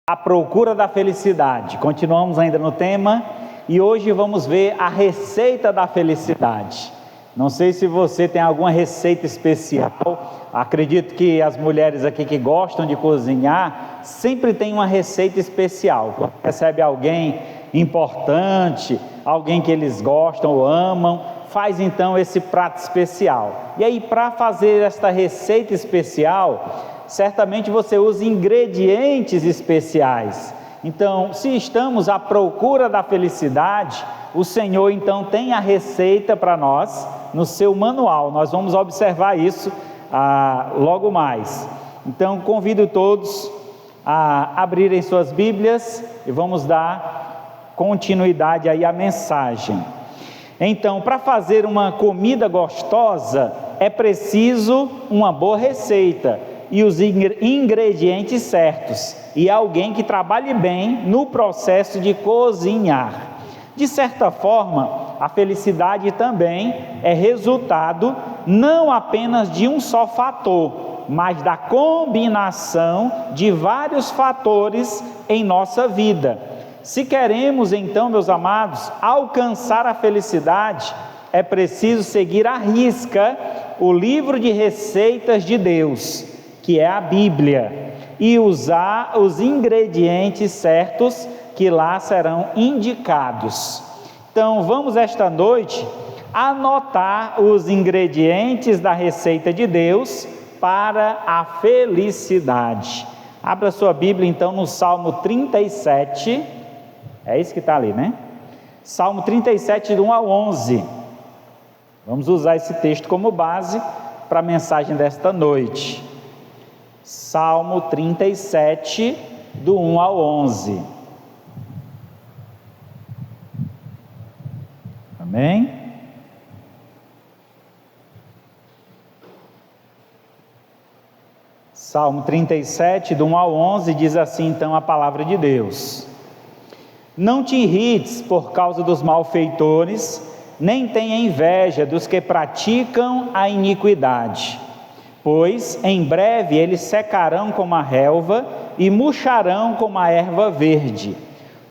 à procura da felicidade. Continuamos ainda no tema e hoje vamos ver a receita da felicidade. Não sei se você tem alguma receita especial. Acredito que as mulheres aqui que gostam de cozinhar sempre tem uma receita especial. Quando recebe alguém importante, alguém que eles gostam ou amam, faz então esse prato especial. E aí, para fazer esta receita especial, certamente você usa ingredientes especiais. Então, se estamos à procura da felicidade, o Senhor então tem a receita para nós no seu manual. Nós vamos observar isso logo mais. Então, convido todos a abrirem suas Bíblias e vamos dar continuidade aí à mensagem. Então, para fazer uma comida gostosa, é preciso uma boa receita e os ingredientes certos, e alguém que trabalhe bem no processo de cozinhar. De certa forma, a felicidade também é resultado não apenas de um só fator, mas da combinação de vários fatores em nossa vida. Se queremos então, meus amados, alcançar a felicidade, é preciso seguir à risca o livro de receitas de Deus, que é a Bíblia, e usar os ingredientes certos que lá serão indicados. Então vamos esta noite anotar os ingredientes da receita de Deus para a felicidade. Abra sua Bíblia então no Salmo 37, é isso que está ali, né? Salmo 37, do 1 ao 11. Vamos usar esse texto como base para a mensagem desta noite. Salmo 37, do 1 ao 11. Amém? Salmo 37, do 1 ao 11, diz assim então a palavra de Deus: Não te irrites por causa dos malfeitores, nem tenha inveja dos que praticam a iniquidade, pois em breve eles secarão como a relva e murcharão como a erva verde.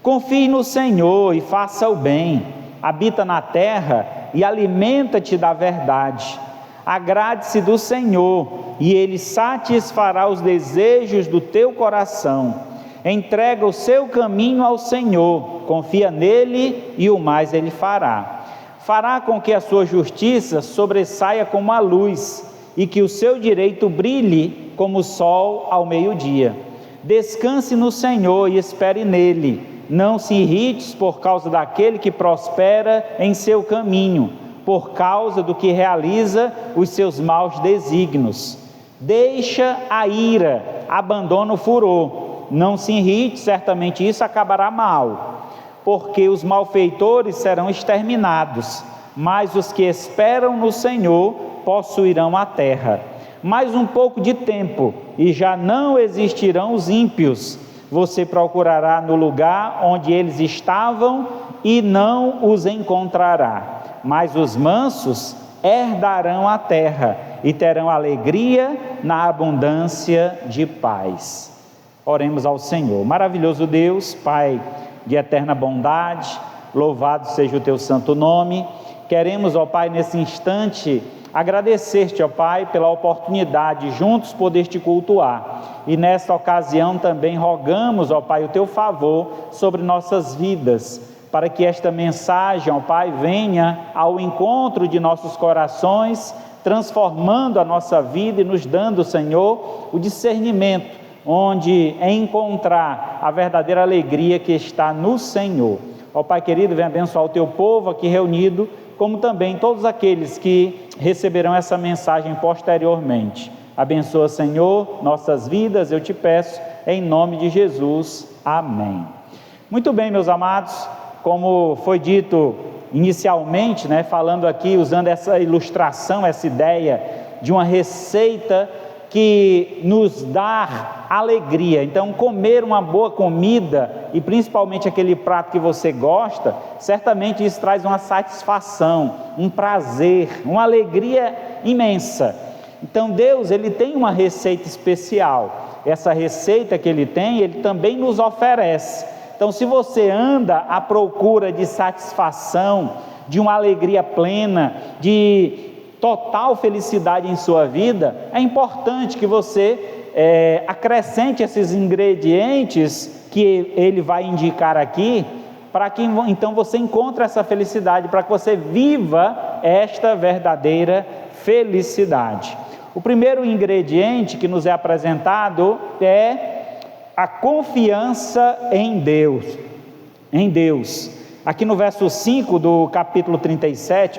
Confie no Senhor e faça o bem, habita na terra e alimenta-te da verdade. Agrade-se do Senhor e Ele satisfará os desejos do teu coração. Entrega o seu caminho ao Senhor, confia nele e o mais Ele fará. Fará com que a sua justiça sobressaia como a luz e que o seu direito brilhe como o sol ao meio-dia. Descanse no Senhor e espere nele. Não se irrites por causa daquele que prospera em seu caminho, por causa do que realiza os seus maus desígnios. Deixa a ira, abandona o furor. Não se irrite, certamente isso acabará mal, porque os malfeitores serão exterminados, mas os que esperam no Senhor possuirão a terra. Mais um pouco de tempo e já não existirão os ímpios. Você procurará no lugar onde eles estavam e não os encontrará. Mas os mansos herdarão a terra e terão alegria na abundância de paz. Oremos ao Senhor. Maravilhoso Deus, Pai de eterna bondade, louvado seja o teu santo nome. Queremos, ó Pai, nesse instante agradecer-te, ó Pai, pela oportunidade de juntos poder te cultuar, e nesta ocasião também rogamos, ó Pai, o teu favor sobre nossas vidas, para que esta mensagem, ó Pai, venha ao encontro de nossos corações, transformando a nossa vida e nos dando, Senhor, o discernimento, onde encontrar a verdadeira alegria que está no Senhor. Ó Pai querido, vem abençoar o teu povo aqui reunido, como também todos aqueles que receberão essa mensagem posteriormente. Abençoa, Senhor, nossas vidas, eu te peço, em nome de Jesus. Amém. Muito bem, meus amados, como foi dito inicialmente, falando aqui, usando essa ilustração, essa ideia de uma receita que nos dá alegria. Então, comer uma boa comida, e principalmente aquele prato que você gosta, certamente isso traz uma satisfação, um prazer, uma alegria imensa. Então Deus, Ele tem uma receita especial, essa receita que ele tem, ele também nos oferece. Então, se você anda à procura de satisfação, de uma alegria plena, de total felicidade em sua vida, é importante que você acrescente esses ingredientes que ele vai indicar aqui, para que então você encontre essa felicidade, para que você viva esta verdadeira felicidade. O primeiro ingrediente que nos é apresentado é a confiança em Deus. Aqui no verso 5 do capítulo 37,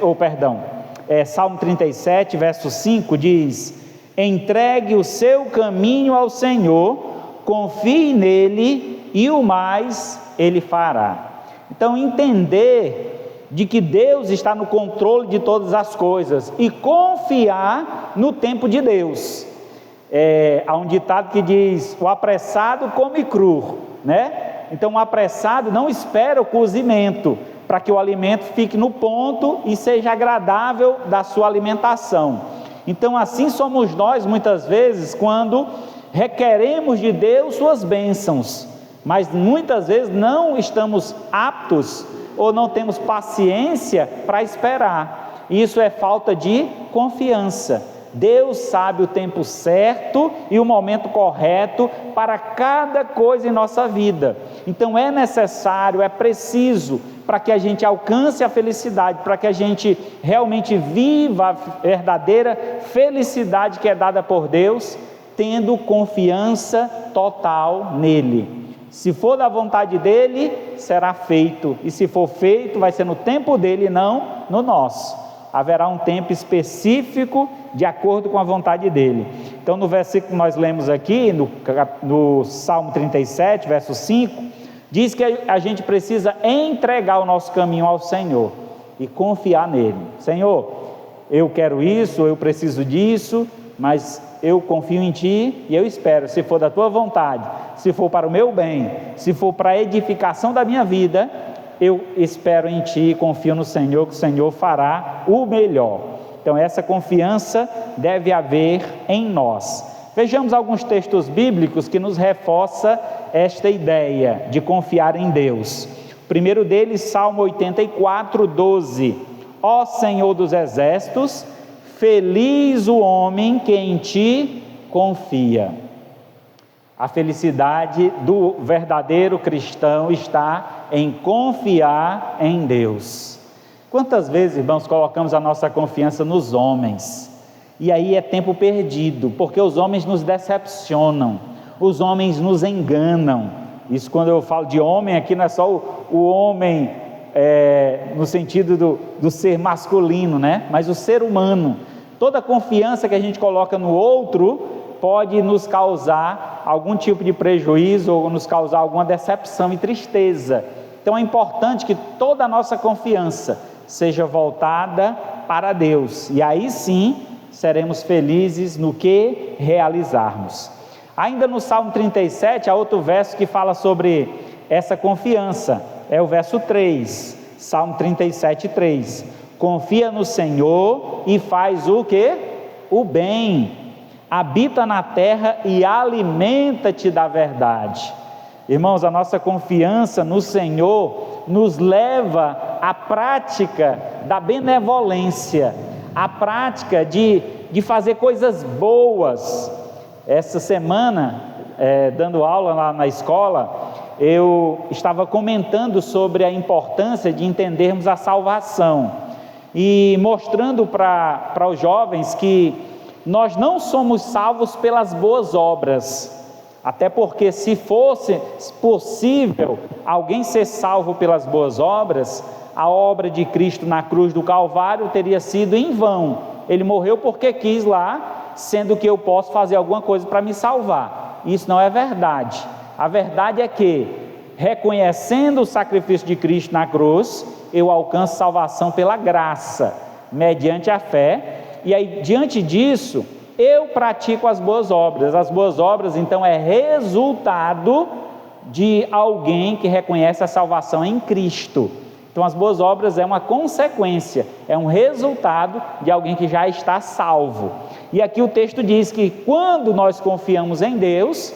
Salmo 37, verso 5 diz: entregue o seu caminho ao Senhor, confie nele e o mais ele fará. Então, entender de que Deus está no controle de todas as coisas e confiar no tempo de Deus. Há um ditado que diz: o apressado come cru, né? Então, o apressado não espera o cozimento, para que o alimento fique no ponto e seja agradável da sua alimentação. Então, assim somos nós muitas vezes, quando requeremos de Deus suas bênçãos, mas muitas vezes não estamos aptos ou não temos paciência para esperar. Isso é falta de confiança. Deus sabe o tempo certo e o momento correto para cada coisa em nossa vida. Então é necessário, é preciso, para que a gente alcance a felicidade, para que a gente realmente viva a verdadeira felicidade que é dada por Deus, tendo confiança total nele. Se for da vontade dele, será feito, e se for feito, vai ser no tempo dele, não no nosso. Haverá um tempo específico de acordo com a vontade dele. Então, no versículo que nós lemos aqui, no Salmo 37, verso 5, diz que a gente precisa entregar o nosso caminho ao Senhor e confiar nele. Senhor, eu quero isso, eu preciso disso, mas eu confio em Ti e eu espero, se for da Tua vontade, se for para o meu bem, se for para a edificação da minha vida, eu espero em Ti e confio no Senhor, que o Senhor fará o melhor. Então essa confiança deve haver em nós. Vejamos alguns textos bíblicos que nos reforçam esta ideia de confiar em Deus. O primeiro deles, Salmo 84, 12. Ó Senhor dos exércitos, feliz o homem que em Ti confia. A felicidade do verdadeiro cristão está em confiar em Deus. Quantas vezes, irmãos, colocamos a nossa confiança nos homens? E aí é tempo perdido, porque os homens nos decepcionam, os homens nos enganam. Isso, quando eu falo de homem aqui, não é só o homem no sentido do ser masculino, né? Mas o ser humano. Toda confiança que a gente coloca no outro pode nos causar algum tipo de prejuízo ou nos causar alguma decepção e tristeza. Então é importante que toda a nossa confiança seja voltada para Deus, e aí sim seremos felizes no que realizarmos. Ainda no Salmo 37, há outro verso que fala sobre essa confiança, é o verso 3, Salmo 37, 3. Confia no Senhor e faz o que? O bem, habita na terra e alimenta-te da verdade. Irmãos, a nossa confiança no Senhor nos leva à prática da benevolência, à prática de fazer coisas boas. Essa semana, dando aula lá na escola, eu estava comentando sobre a importância de entendermos a salvação e mostrando para os jovens que nós não somos salvos pelas boas obras. Até porque, se fosse possível alguém ser salvo pelas boas obras, a obra de Cristo na cruz do Calvário teria sido em vão. Ele morreu porque quis lá, sendo que eu posso fazer alguma coisa para me salvar. Isso não é verdade. A verdade é que, reconhecendo o sacrifício de Cristo na cruz, eu alcanço salvação pela graça, mediante a fé, e aí, diante disso, eu pratico as boas obras. As boas obras, então, é resultado de alguém que reconhece a salvação em Cristo. Então as boas obras é uma consequência, é um resultado de alguém que já está salvo. E aqui o texto diz que quando nós confiamos em Deus,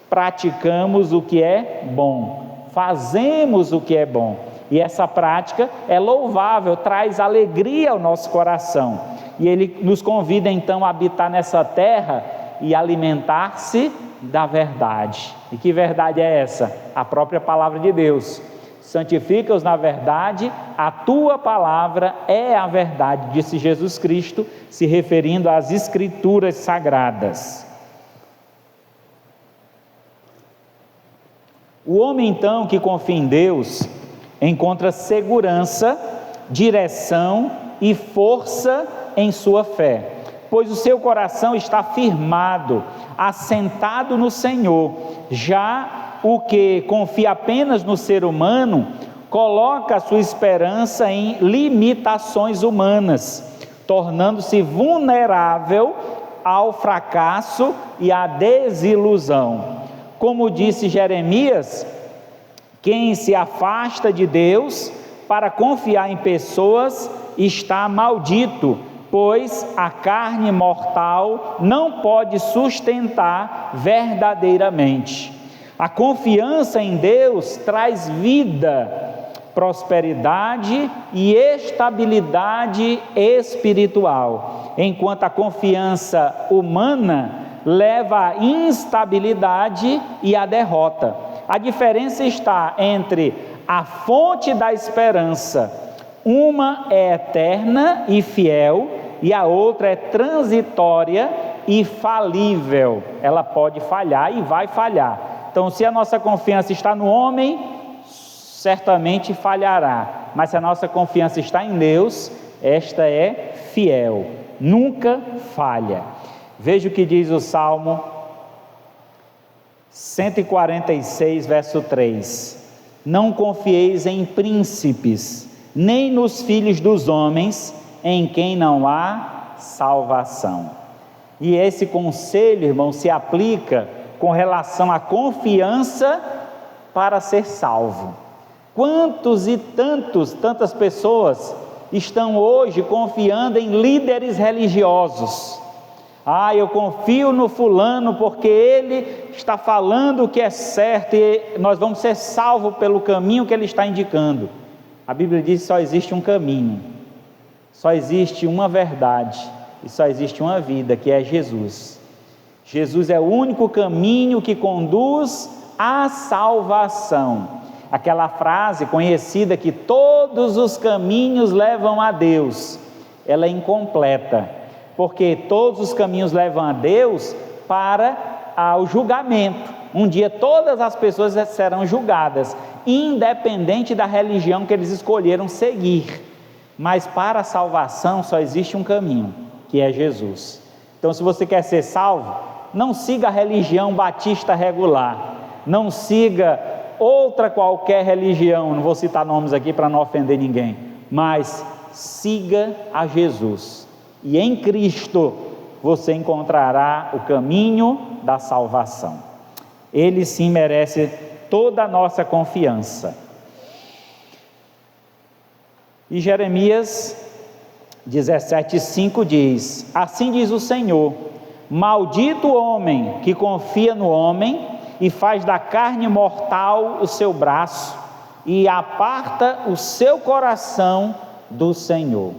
praticamos o que é bom, fazemos o que é bom. E essa prática é louvável, traz alegria ao nosso coração. E Ele nos convida então a habitar nessa terra e alimentar-se da verdade. E que verdade é essa? A própria palavra de Deus. Santifica-os na verdade, a tua palavra é a verdade, disse Jesus Cristo, se referindo às Escrituras Sagradas. O homem então que confia em Deus encontra segurança, direção e força em sua fé, pois o seu coração está firmado, assentado no Senhor. Já o que confia apenas no ser humano, coloca a sua esperança em limitações humanas, tornando-se vulnerável ao fracasso e à desilusão. Como disse Jeremias, quem se afasta de Deus para confiar em pessoas está maldito, pois a carne mortal não pode sustentar verdadeiramente. A confiança em Deus traz vida, prosperidade e estabilidade espiritual, enquanto a confiança humana leva à instabilidade e à derrota. A diferença está entre a fonte da esperança, uma é eterna e fiel, e a outra é transitória e falível. Ela pode falhar e vai falhar. Então, se a nossa confiança está no homem, certamente falhará, mas se a nossa confiança está em Deus, esta é fiel, nunca falha. Veja o que diz o Salmo 146, verso 3: não confieis em príncipes, nem nos filhos dos homens, em quem não há salvação. E esse conselho, irmão, se aplica com relação à confiança para ser salvo. Quantos e tantas pessoas estão hoje confiando em líderes religiosos? Eu confio no fulano porque ele está falando o que é certo e nós vamos ser salvos pelo caminho que ele está indicando. A Bíblia diz que só existe um caminho, só existe uma verdade e só existe uma vida, que é Jesus. Jesus é o único caminho que conduz à salvação. Aquela frase conhecida que todos os caminhos levam a Deus, ela é incompleta, porque todos os caminhos levam a Deus para o julgamento. Um dia todas as pessoas serão julgadas, independente da religião que eles escolheram seguir. Mas para a salvação só existe um caminho, que é Jesus. Então, se você quer ser salvo, não siga a religião batista regular, não siga outra qualquer religião, não vou citar nomes aqui para não ofender ninguém, mas siga a Jesus, e em Cristo você encontrará o caminho da salvação. Ele sim merece toda a nossa confiança. E Jeremias 17,5 diz: assim diz o Senhor, maldito o homem que confia no homem e faz da carne mortal o seu braço e aparta o seu coração do Senhor.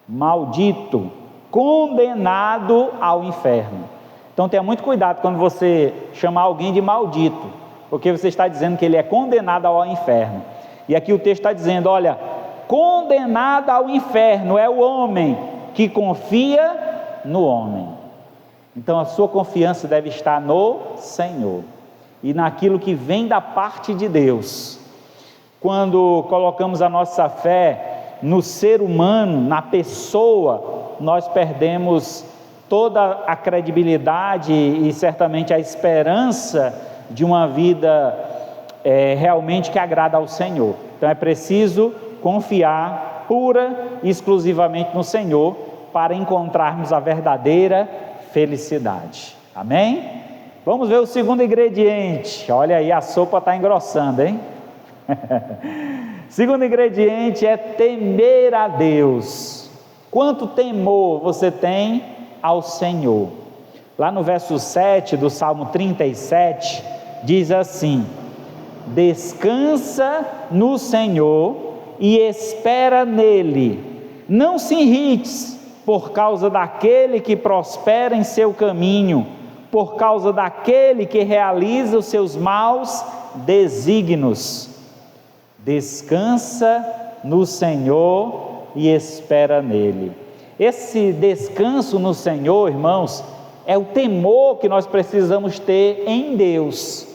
Maldito, condenado ao inferno. Então tenha muito cuidado quando você chamar alguém de maldito, porque você está dizendo que ele é condenado ao inferno. E aqui o texto está dizendo, olha, condenado ao inferno é o homem que confia no homem. Então a sua confiança deve estar no Senhor e naquilo que vem da parte de Deus. Quando colocamos a nossa fé no ser humano, na pessoa, nós perdemos toda a credibilidade e certamente a esperança de uma vida realmente que agrada ao Senhor. Então é preciso confiar pura e exclusivamente no Senhor para encontrarmos a verdadeira felicidade. Amém? Vamos ver o segundo ingrediente. Olha aí, a sopa está engrossando, hein? Segundo ingrediente é temer a Deus. Quanto temor você tem ao Senhor? Lá no verso 7 do Salmo 37, diz assim: descansa no Senhor e espera nele, não se irrites por causa daquele que prospera em seu caminho, por causa daquele que realiza os seus maus desígnios. Descansa no Senhor e espera nele. Esse descanso no Senhor, irmãos, é o temor que nós precisamos ter em Deus,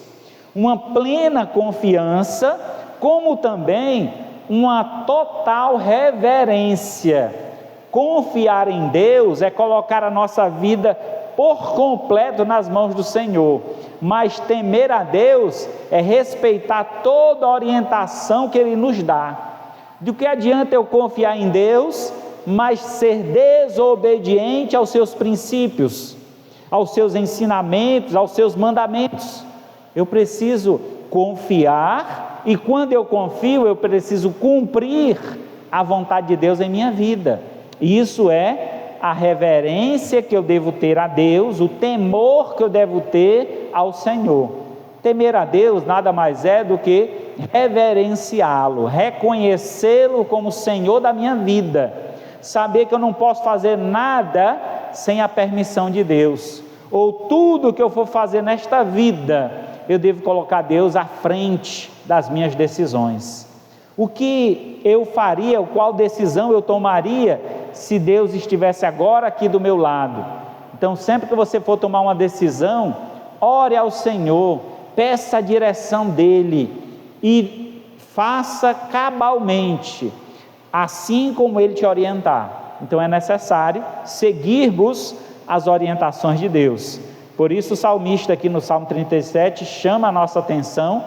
uma plena confiança, como também uma total reverência. Confiar em Deus é colocar a nossa vida por completo nas mãos do Senhor, mas temer a Deus é respeitar toda a orientação que Ele nos dá. Do que adianta eu confiar em Deus, mas ser desobediente aos seus princípios, aos seus ensinamentos, aos seus mandamentos? Eu preciso confiar, e quando eu confio, eu preciso cumprir a vontade de Deus em minha vida. Isso é a reverência que eu devo ter a Deus, o temor que eu devo ter ao Senhor. Temer a Deus nada mais é do que reverenciá-lo, reconhecê-lo como Senhor da minha vida, saber que eu não posso fazer nada sem a permissão de Deus, ou tudo que eu for fazer nesta vida, eu devo colocar Deus à frente das minhas decisões. O que eu faria, qual decisão eu tomaria se Deus estivesse agora aqui do meu lado? Então, sempre que você for tomar uma decisão, ore ao Senhor, peça a direção dEle e faça cabalmente, assim como Ele te orientar. Então é necessário seguirmos as orientações de Deus. Por isso o salmista aqui no Salmo 37 chama a nossa atenção,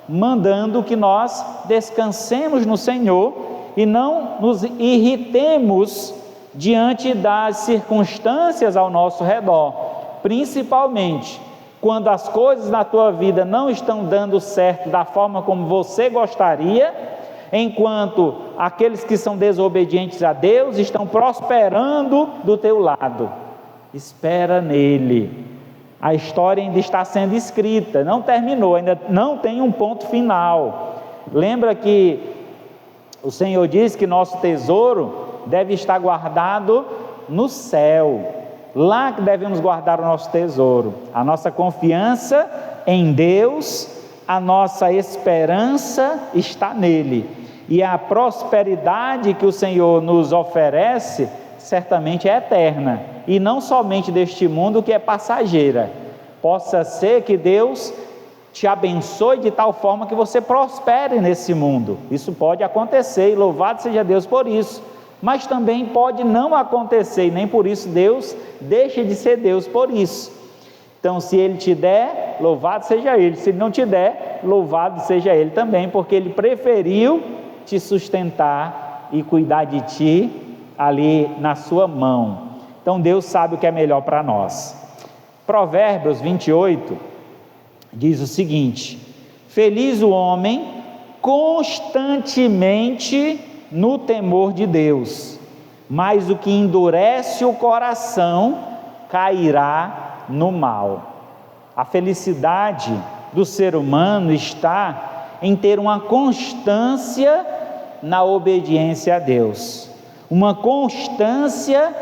mandando que nós descansemos no Senhor e não nos irritemos diante das circunstâncias ao nosso redor, principalmente quando as coisas na tua vida não estão dando certo da forma como você gostaria, enquanto aqueles que são desobedientes a Deus estão prosperando do teu lado. Espera nele. A história ainda está sendo escrita, não terminou, ainda não tem um ponto final. Lembra que o Senhor diz que nosso tesouro deve estar guardado no céu. Lá que devemos guardar o nosso tesouro, a nossa confiança em Deus, a nossa esperança está nele, e a prosperidade que o Senhor nos oferece certamente é eterna, e não somente deste mundo que é passageira. Possa ser que Deus te abençoe de tal forma que você prospere nesse mundo. Isso pode acontecer, e louvado seja Deus por isso. Mas também pode não acontecer, e nem por isso Deus deixa de ser Deus por isso. Então, se Ele te der, louvado seja Ele. Se Ele não te der, louvado seja Ele também, porque Ele preferiu te sustentar e cuidar de ti ali na sua mão. Então, Deus sabe o que é melhor para nós. Provérbios 28 diz o seguinte: feliz o homem constantemente no temor de Deus, mas o que endurece o coração cairá no mal. A felicidade do ser humano está em ter uma constância na obediência a Deus, uma constância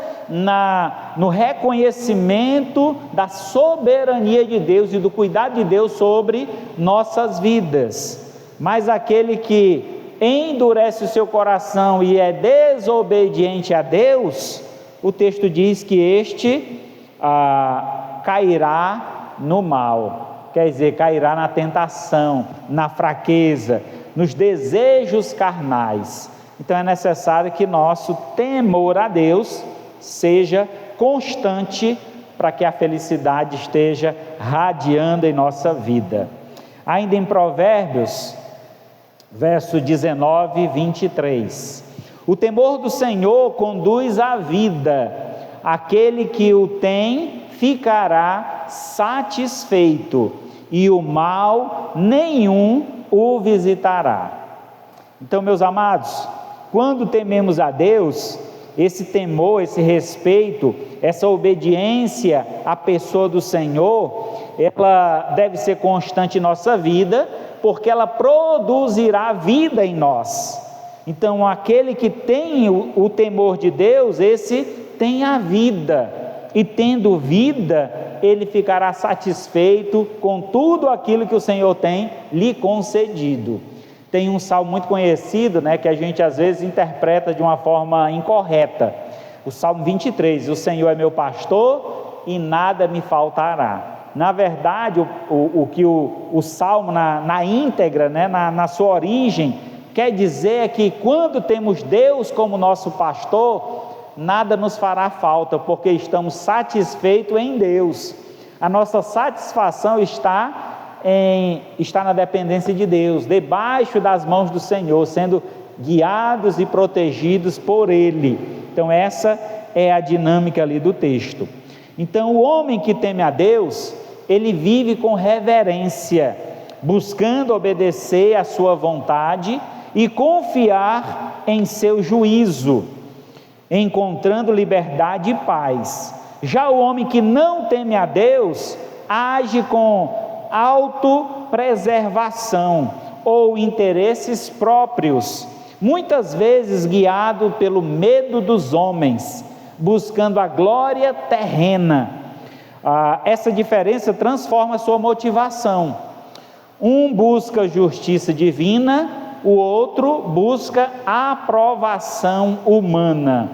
no reconhecimento da soberania de Deus e do cuidado de Deus sobre nossas vidas. Mas aquele que endurece o seu coração e é desobediente a Deus, o texto diz que este cairá no mal, quer dizer, cairá na tentação, na fraqueza, nos desejos carnais. Então é necessário que nosso temor a Deus seja constante para que a felicidade esteja radiando em nossa vida. Ainda em Provérbios, verso 19 e 23, o temor do Senhor conduz à vida, aquele que o tem ficará satisfeito, e o mal nenhum o visitará. Então, meus amados, quando tememos a Deus, esse temor, esse respeito, essa obediência à pessoa do Senhor, ela deve ser constante em nossa vida, porque ela produzirá vida em nós. Então, aquele que tem o temor de Deus, esse tem a vida, e tendo vida, ele ficará satisfeito com tudo aquilo que o Senhor tem lhe concedido. Tem um salmo muito conhecido, que a gente às vezes interpreta de uma forma incorreta, o Salmo 23, o Senhor é meu pastor e nada me faltará. Na verdade, o salmo na íntegra, na sua origem, quer dizer que quando temos Deus como nosso pastor, nada nos fará falta, porque estamos satisfeitos em Deus. A nossa satisfação está na dependência de Deus, debaixo das mãos do Senhor, sendo guiados e protegidos por Ele. Então essa é a dinâmica ali do texto. Então o homem que teme a Deus, ele vive com reverência, buscando obedecer à sua vontade e confiar em seu juízo, encontrando liberdade e paz. Já o homem que não teme a Deus, age com autopreservação ou interesses próprios, muitas vezes guiado pelo medo dos homens, buscando a glória terrena. Essa diferença transforma a sua motivação. Um busca justiça divina, o outro busca aprovação humana.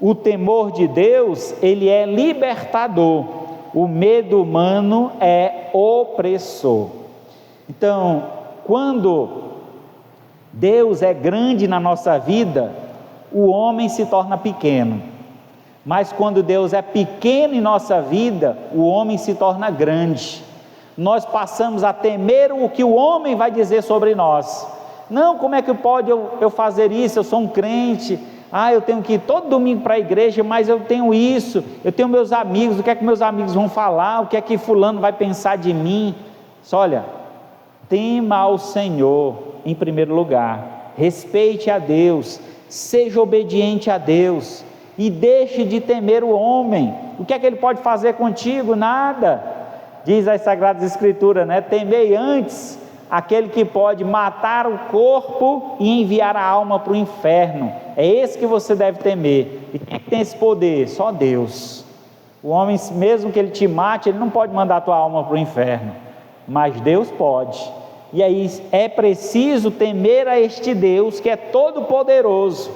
O temor de Deus, ele é libertador. O medo humano é opressor. Então, quando Deus é grande na nossa vida, o homem se torna pequeno. Mas quando Deus é pequeno em nossa vida, o homem se torna grande. Nós passamos a temer o que o homem vai dizer sobre nós. Não, como é que pode eu fazer isso? Eu sou um crente, eu tenho que ir todo domingo para a igreja, mas eu tenho isso, eu tenho meus amigos, o que é que meus amigos vão falar, o que é que fulano vai pensar de mim? Olha, tema ao Senhor em primeiro lugar, respeite a Deus, seja obediente a Deus, e deixe de temer o homem. O que é que ele pode fazer contigo? Nada. Diz as Sagradas Escrituras, temei antes aquele que pode matar o corpo e enviar a alma para o inferno. É esse que você deve temer. E quem tem esse poder? Só Deus. O homem, mesmo que ele te mate, ele não pode mandar a tua alma para o inferno, mas Deus pode. E aí é preciso temer a este Deus que é todo poderoso,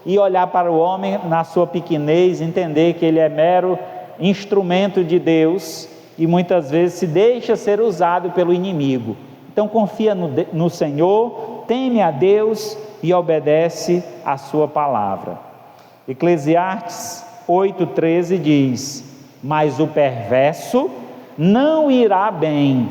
e olhar para o homem na sua pequenez, entender que ele é mero instrumento de Deus, e muitas vezes se deixa ser usado pelo inimigo. Então confia no Senhor, teme a Deus e obedece a sua palavra. Eclesiastes 8,13 diz: mas o perverso não irá bem,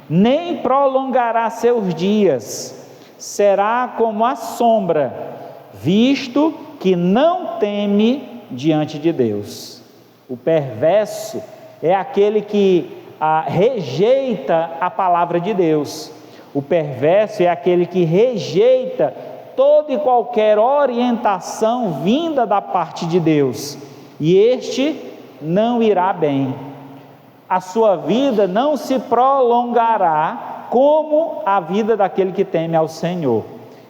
nem prolongará seus dias, será como a sombra, visto que não teme diante de Deus. O perverso é aquele que rejeita a palavra de Deus. O perverso é aquele que rejeita toda e qualquer orientação vinda da parte de Deus, e este não irá bem. A sua vida não se prolongará como a vida daquele que teme ao Senhor,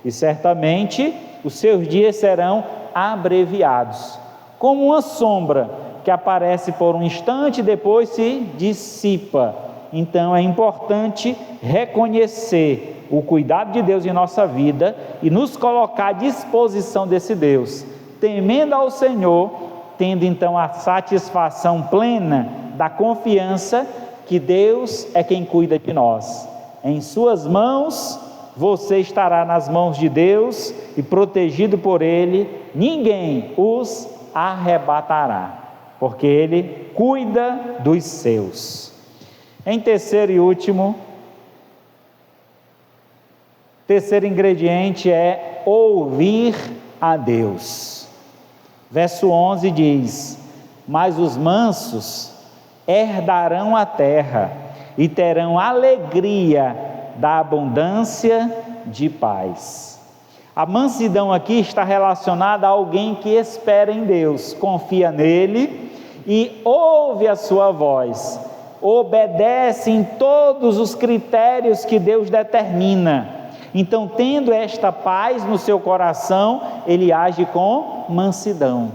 e certamente os seus dias serão abreviados, como uma sombra que aparece por um instante e depois se dissipa. Então é importante reconhecer o cuidado de Deus em nossa vida e nos colocar à disposição desse Deus, temendo ao Senhor, tendo então a satisfação plena da confiança que Deus é quem cuida de nós. Em suas mãos você estará, nas mãos de Deus, e protegido por Ele, ninguém os arrebatará, porque Ele cuida dos seus. Em terceiro e último, terceiro ingrediente é ouvir a Deus. Verso 11 diz: mas os mansos herdarão a terra e terão alegria da abundância de paz. A mansidão aqui está relacionada a alguém que espera em Deus, confia nele e ouve a sua voz, obedece em todos os critérios que Deus determina. Então, tendo esta paz no seu coração, ele age com mansidão,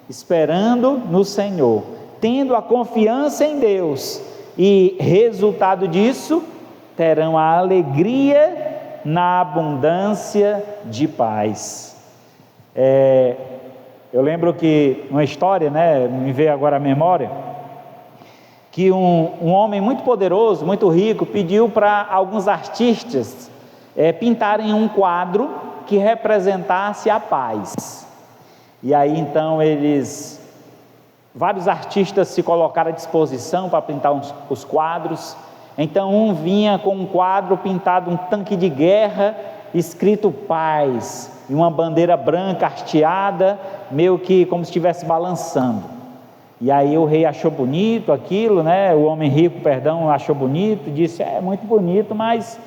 esperando no Senhor, tendo a confiança em Deus, e resultado disso, terão a alegria na abundância de paz. Eu lembro que uma história, me veio agora à memória, que um homem muito poderoso, muito rico, pediu para alguns artistas pintarem um quadro que representasse a paz. E aí então vários artistas se colocaram à disposição para pintar os quadros. Então um vinha com um quadro pintado, um tanque de guerra, escrito paz, e uma bandeira branca hasteada, meio que como se estivesse balançando. E aí o rei achou bonito aquilo, o homem rico, achou bonito, disse, é muito bonito, mas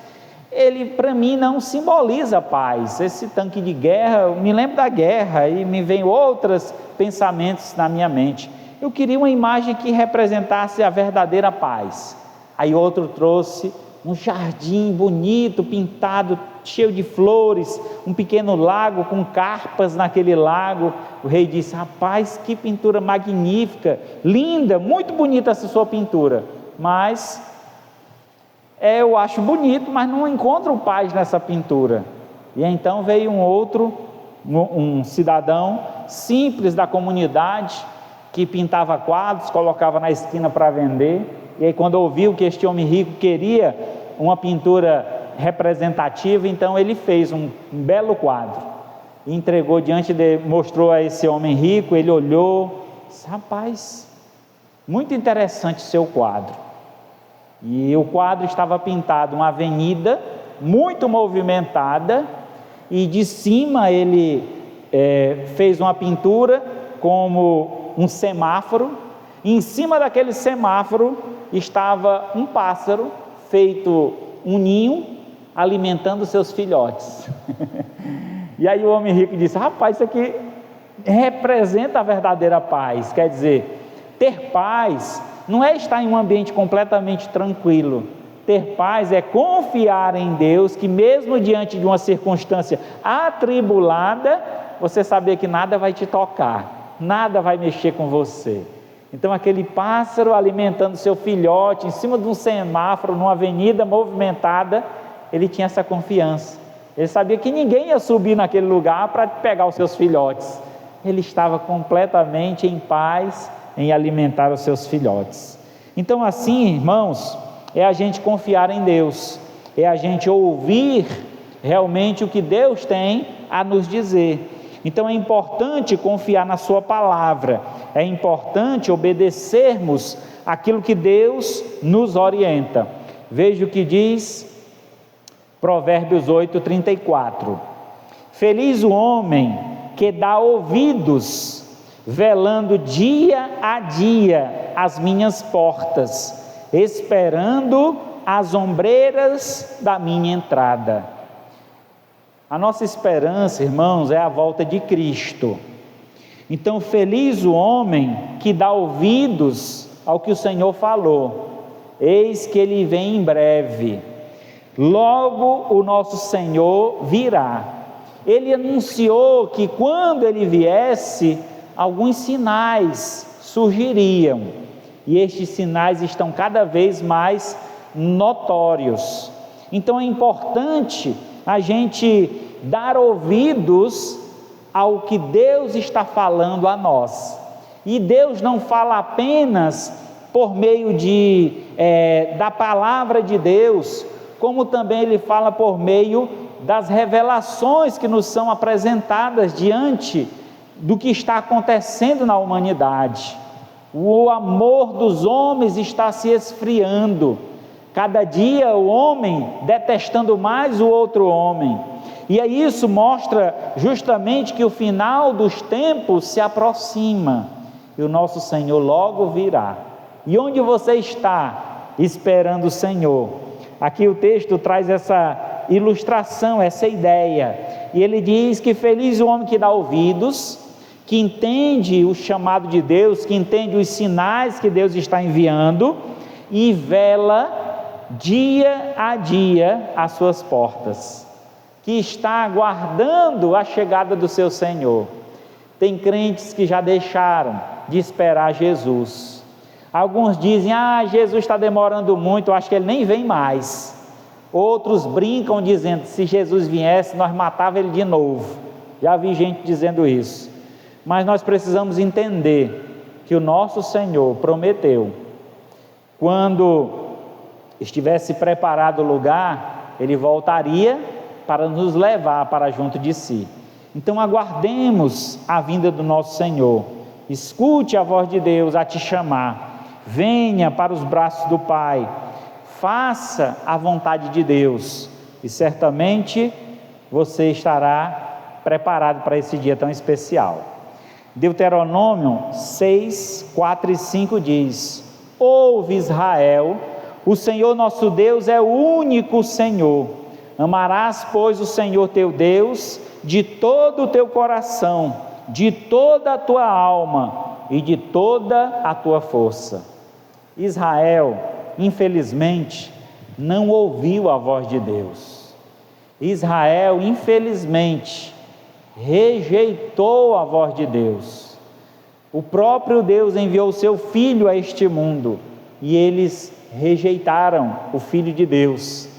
ele para mim não simboliza paz. Esse tanque de guerra, eu me lembro da guerra e me vem outros pensamentos na minha mente. Eu queria uma imagem que representasse a verdadeira paz. Aí outro trouxe um jardim bonito, pintado, cheio de flores, um pequeno lago com carpas naquele lago. O rei disse, rapaz, que pintura magnífica, linda, muito bonita essa sua pintura, mas eu acho bonito, mas não encontro paz nessa pintura. E então veio um cidadão simples da comunidade, que pintava quadros, colocava na esquina para vender. E aí quando ouviu que este homem rico queria uma pintura representativa, então ele fez um belo quadro, entregou mostrou a esse homem rico. Ele olhou, disse, rapaz, muito interessante o seu quadro. E o quadro estava pintado uma avenida muito movimentada, e de cima ele fez uma pintura como um semáforo, e em cima daquele semáforo estava um pássaro feito um ninho, alimentando seus filhotes. E aí o homem rico disse, rapaz, isso aqui representa a verdadeira paz. Quer dizer, ter paz não é estar em um ambiente completamente tranquilo. Ter paz é confiar em Deus, que mesmo diante de uma circunstância atribulada, você saber que nada vai te tocar, nada vai mexer com você. Então aquele pássaro alimentando seu filhote em cima de um semáforo, numa avenida movimentada, ele tinha essa confiança. Ele sabia que ninguém ia subir naquele lugar para pegar os seus filhotes. Ele estava completamente em paz em alimentar os seus filhotes. Então assim, irmãos, é a gente confiar em Deus, é a gente ouvir realmente o que Deus tem a nos dizer. Então é importante confiar na sua palavra, é importante obedecermos aquilo que Deus nos orienta. Veja o que diz Provérbios 8:34: feliz o homem que dá ouvidos, velando dia a dia as minhas portas, esperando as ombreiras da minha entrada. A nossa esperança, irmãos, é a volta de Cristo. Então, feliz o homem que dá ouvidos ao que o Senhor falou. Eis que Ele vem em breve. Logo o nosso Senhor virá. Ele anunciou que quando Ele viesse, alguns sinais surgiriam. E estes sinais estão cada vez mais notórios. Então é importante a gente dar ouvidos ao que Deus está falando a nós. E Deus não fala apenas por meio da palavra de Deus, como também Ele fala por meio das revelações que nos são apresentadas diante do que está acontecendo na humanidade. O amor dos homens está se esfriando, cada dia o homem detestando mais o outro homem, e aí isso mostra justamente que o final dos tempos se aproxima, e o nosso Senhor logo virá. E onde você está esperando o Senhor? Aqui o texto traz essa ilustração, essa ideia. E ele diz que feliz o homem que dá ouvidos, que entende o chamado de Deus, que entende os sinais que Deus está enviando e vela dia a dia às suas portas, que está aguardando a chegada do seu Senhor. Tem crentes que já deixaram de esperar Jesus. Alguns dizem, Jesus está demorando muito, eu acho que ele nem vem mais. Outros brincam dizendo, se Jesus viesse, nós matávamos ele de novo. Já vi gente dizendo isso. Mas nós precisamos entender que o nosso Senhor prometeu, quando estivesse preparado o lugar, Ele voltaria para nos levar para junto de si. Então aguardemos a vinda do nosso Senhor, escute a voz de Deus a te chamar, venha para os braços do Pai, faça a vontade de Deus, e certamente você estará preparado para esse dia tão especial. Deuteronômio 6, 4 e 5 diz: ouve Israel, o Senhor nosso Deus é o único Senhor. Amarás, pois, o Senhor teu Deus de todo o teu coração, de toda a tua alma e de toda a tua força. Israel, infelizmente, não ouviu a voz de Deus. Israel, infelizmente, rejeitou a voz de Deus. O próprio Deus enviou o seu Filho a este mundo e eles rejeitaram o Filho de Deus,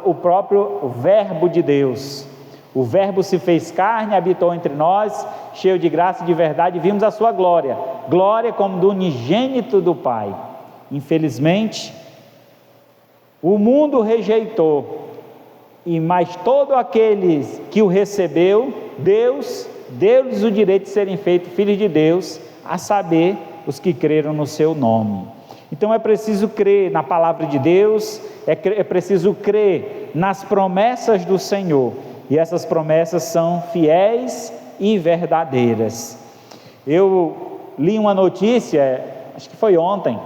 o próprio Verbo de Deus. O Verbo se fez carne, habitou entre nós, cheio de graça e de verdade, e vimos a sua glória, glória como do unigênito do Pai. Infelizmente, o mundo rejeitou, mas todo aquele que o recebeu, Deus deu-lhes o direito de serem feitos filhos de Deus, a saber, os que creram no seu nome. Então é preciso crer na palavra de Deus, é preciso crer nas promessas do Senhor, e essas promessas são fiéis e verdadeiras. Eu li uma notícia, acho que foi ontem,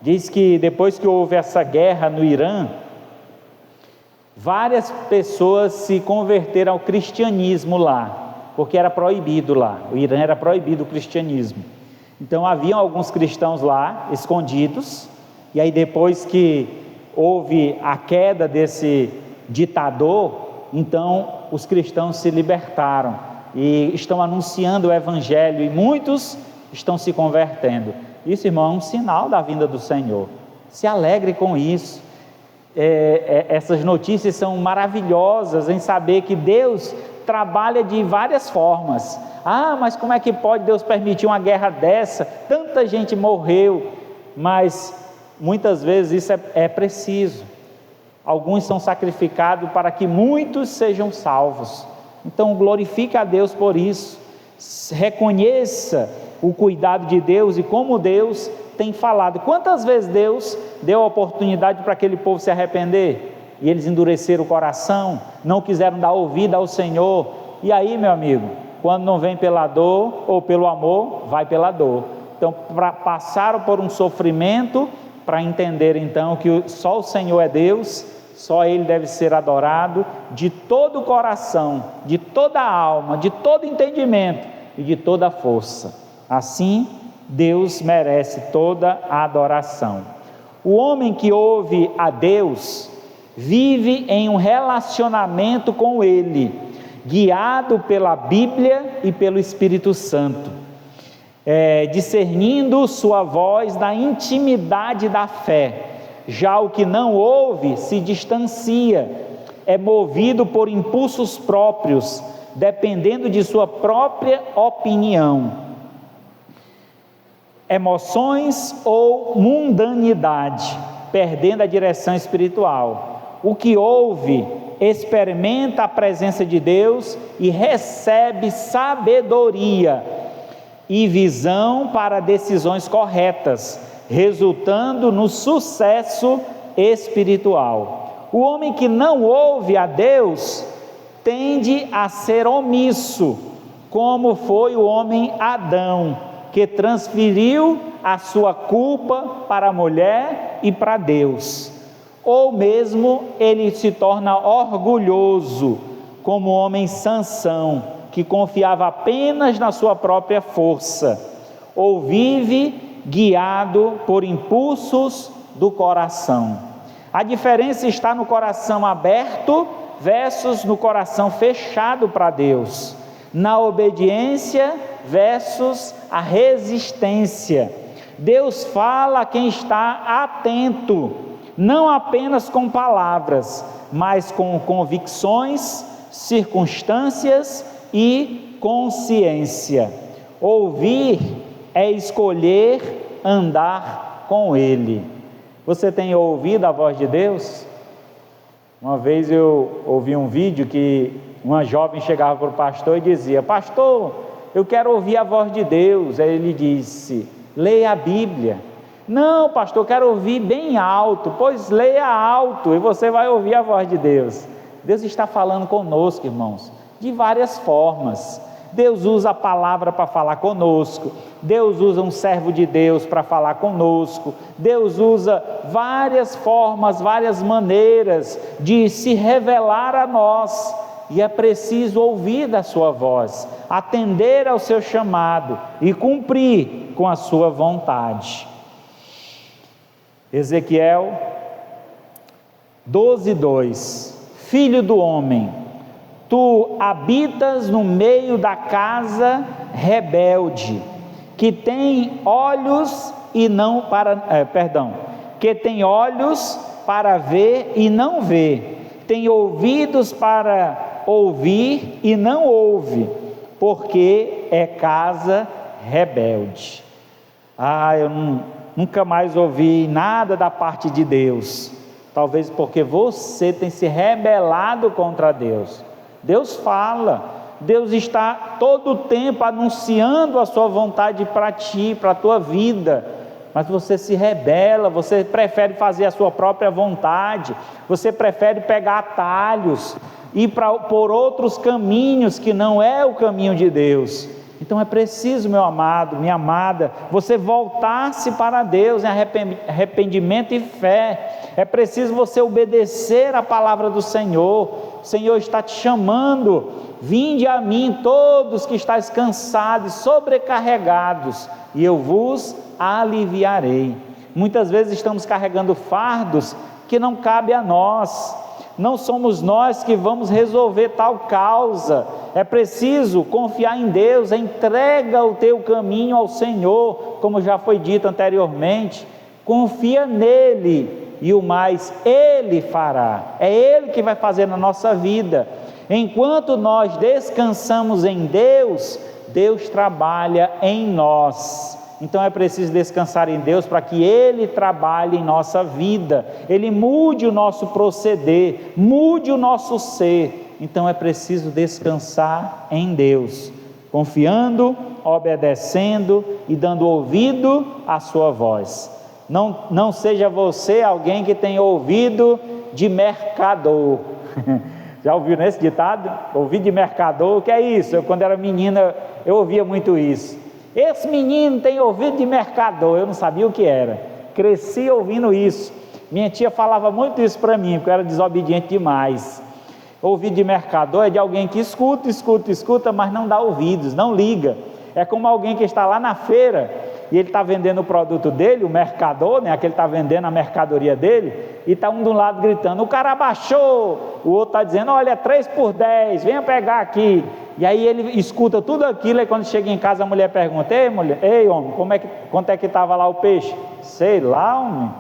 diz que depois que houve essa guerra no Irã, várias pessoas se converteram ao cristianismo lá, porque era proibido lá, o Irã era proibido o cristianismo. Então haviam alguns cristãos lá, escondidos, e aí depois que houve a queda desse ditador, então os cristãos se libertaram e estão anunciando o evangelho, e muitos estão se convertendo. Isso, irmão, é um sinal da vinda do Senhor. Se alegre com isso. Essas notícias são maravilhosas em saber que Deus trabalha de várias formas. Mas como é que pode Deus permitir uma guerra dessa? Tanta gente morreu, mas muitas vezes isso é preciso. Alguns são sacrificados para que muitos sejam salvos. Então glorifique a Deus por isso, reconheça o cuidado de Deus e como Deus tem falado. Quantas vezes Deus deu a oportunidade para aquele povo se arrepender e eles endureceram o coração, não quiseram dar ouvido ao Senhor, e aí, meu amigo, quando não vem pela dor ou pelo amor, vai pela dor. Então passaram por um sofrimento para entender então que só o Senhor é Deus, só Ele deve ser adorado de todo o coração, de toda a alma, de todo entendimento e de toda a força. Assim, Deus merece toda a adoração. O homem que ouve a Deus vive em um relacionamento com Ele, guiado pela Bíblia e pelo Espírito Santo, discernindo sua voz na intimidade da fé. Já o que não ouve se distancia, é movido por impulsos próprios, dependendo de sua própria opinião, emoções ou mundanidade, perdendo a direção espiritual. O que ouve experimenta a presença de Deus e recebe sabedoria e visão para decisões corretas, resultando no sucesso espiritual. O homem que não ouve a Deus tende a ser omisso, como foi o homem Adão, que transferiu a sua culpa para a mulher e para Deus. ou mesmo ele se torna orgulhoso, como o homem Sansão, que confiava apenas na sua própria força, ou vive guiado por impulsos do coração. A diferença está no coração aberto versus no coração fechado para Deus, na obediência versus a resistência. Deus fala a quem está atento, não apenas com palavras, mas com convicções, circunstâncias e consciência. Ouvir é escolher andar com Ele. Você tem ouvido a voz de Deus? Uma vez eu ouvi um vídeo que uma jovem chegava para o pastor e dizia: pastor, eu quero ouvir a voz de Deus. Aí ele disse: leia a Bíblia. Não, pastor, eu quero ouvir bem alto. Pois leia alto e você vai ouvir a voz de Deus. Deus está falando conosco, irmãos, de várias formas. Deus usa a palavra para falar conosco, Deus usa um servo de Deus para falar conosco, Deus usa várias formas, várias maneiras de se revelar a nós, e é preciso ouvir da sua voz, atender ao seu chamado e cumprir com a sua vontade. Ezequiel 12:2: Filho do homem, tu habitas no meio da casa rebelde, que tem olhos e não para, que tem olhos para ver e não vê, tem ouvidos para ouvir e não ouve, porque é casa rebelde. Eu nunca mais ouvi nada da parte de Deus. Talvez porque você tem se rebelado contra Deus. Deus fala, Deus está todo o tempo anunciando a sua vontade para ti, para a tua vida, mas você se rebela, você prefere fazer a sua própria vontade, você prefere pegar atalhos, ir por outros caminhos que não é o caminho de Deus. Então é preciso, meu amado, minha amada, você voltar-se para Deus em arrependimento e fé. É preciso você obedecer a palavra do Senhor. O Senhor está te chamando: vinde a mim todos que estáis cansados e sobrecarregados, e eu vos aliviarei. Muitas vezes estamos carregando fardos que não cabe a nós. Não somos nós que vamos resolver tal causa. É preciso confiar em Deus. Entrega o teu caminho ao Senhor, como já foi dito anteriormente. Confia nele e o mais Ele fará. É Ele que vai fazer na nossa vida. Enquanto nós descansamos em Deus, Deus trabalha em nós. Então é preciso descansar em Deus para que Ele trabalhe em nossa vida, Ele mude o nosso proceder, mude o nosso ser. Então é preciso descansar em Deus, confiando, obedecendo e dando ouvido à sua voz. Não seja você alguém que tem ouvido de mercador. Já ouviu nesse ditado? Ouvido de mercador, o que é isso? Quando era menina eu ouvia muito isso. Esse menino tem ouvido de mercador. Eu não sabia o que era, cresci ouvindo isso. Minha tia falava muito isso para mim, porque eu era desobediente demais. Ouvido de mercador é de alguém que escuta, mas não dá ouvidos, não liga. É como alguém que está lá na feira e ele está vendendo o produto dele, o mercador, né, aquele está vendendo a mercadoria dele, e está um de um lado gritando: o cara abaixou, o outro está dizendo: olha, 3 por 10, venha pegar aqui. E aí ele escuta tudo aquilo, e quando chega em casa a mulher pergunta: ei homem, quanto é que estava lá o peixe? Sei lá, homem.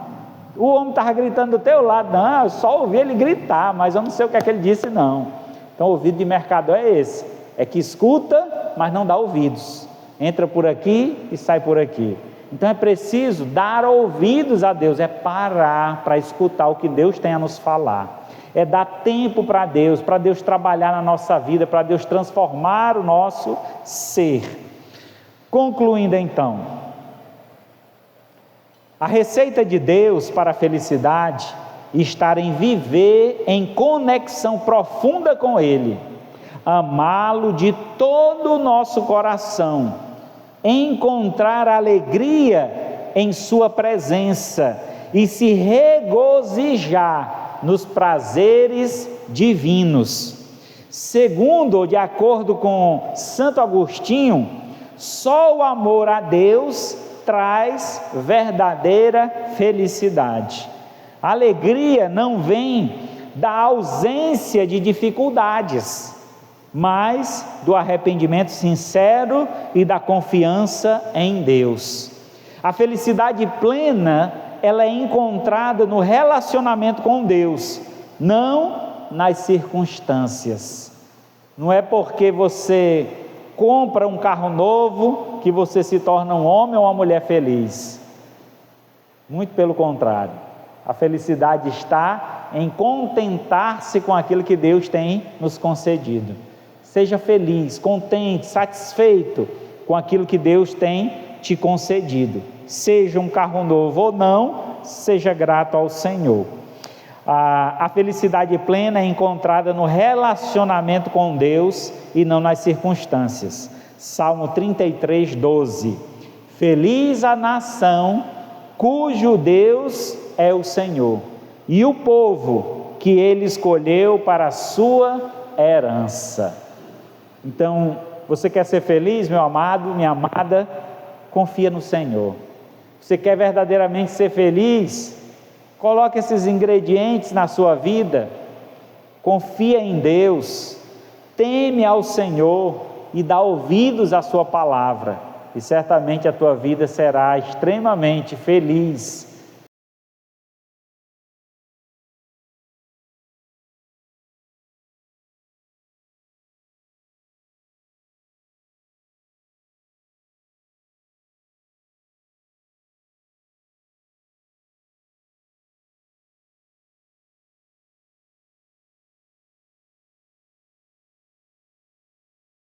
O homem estava gritando do teu lado. Não, eu só ouvi ele gritar, mas eu não sei o que é que ele disse não. Então o ouvido de mercador é esse, é que escuta, mas não dá ouvidos, entra por aqui e sai por aqui. Então é preciso dar ouvidos a Deus, é parar para escutar o que Deus tem a nos falar, é dar tempo para Deus trabalhar na nossa vida, para Deus transformar o nosso ser. Concluindo então, a receita de Deus para a felicidade está em viver em conexão profunda com Ele, amá-lo de todo o nosso coração, encontrar alegria em sua presença e se regozijar nos prazeres divinos. Segundo, ou de acordo com Santo Agostinho, só o amor a Deus traz verdadeira felicidade. A alegria não vem da ausência de dificuldades, mas do arrependimento sincero e da confiança em Deus. A felicidade plena, ela é encontrada no relacionamento com Deus, não nas circunstâncias. Não é porque você compra um carro novo que você se torna um homem ou uma mulher feliz. Muito pelo contrário. A felicidade está em contentar-se com aquilo que Deus tem nos concedido. Seja feliz, contente, satisfeito com aquilo que Deus tem te concedido. Seja um carro novo ou não, seja grato ao Senhor. A felicidade plena é encontrada no relacionamento com Deus e não nas circunstâncias. Salmo 33, 12. Feliz a nação cujo Deus é o Senhor, e o povo que Ele escolheu para a sua herança. Então, você quer ser feliz, meu amado, minha amada? Confia no Senhor. Você quer verdadeiramente ser feliz? Coloque esses ingredientes na sua vida. Confia em Deus, teme ao Senhor e dá ouvidos à sua palavra, e certamente a tua vida será extremamente feliz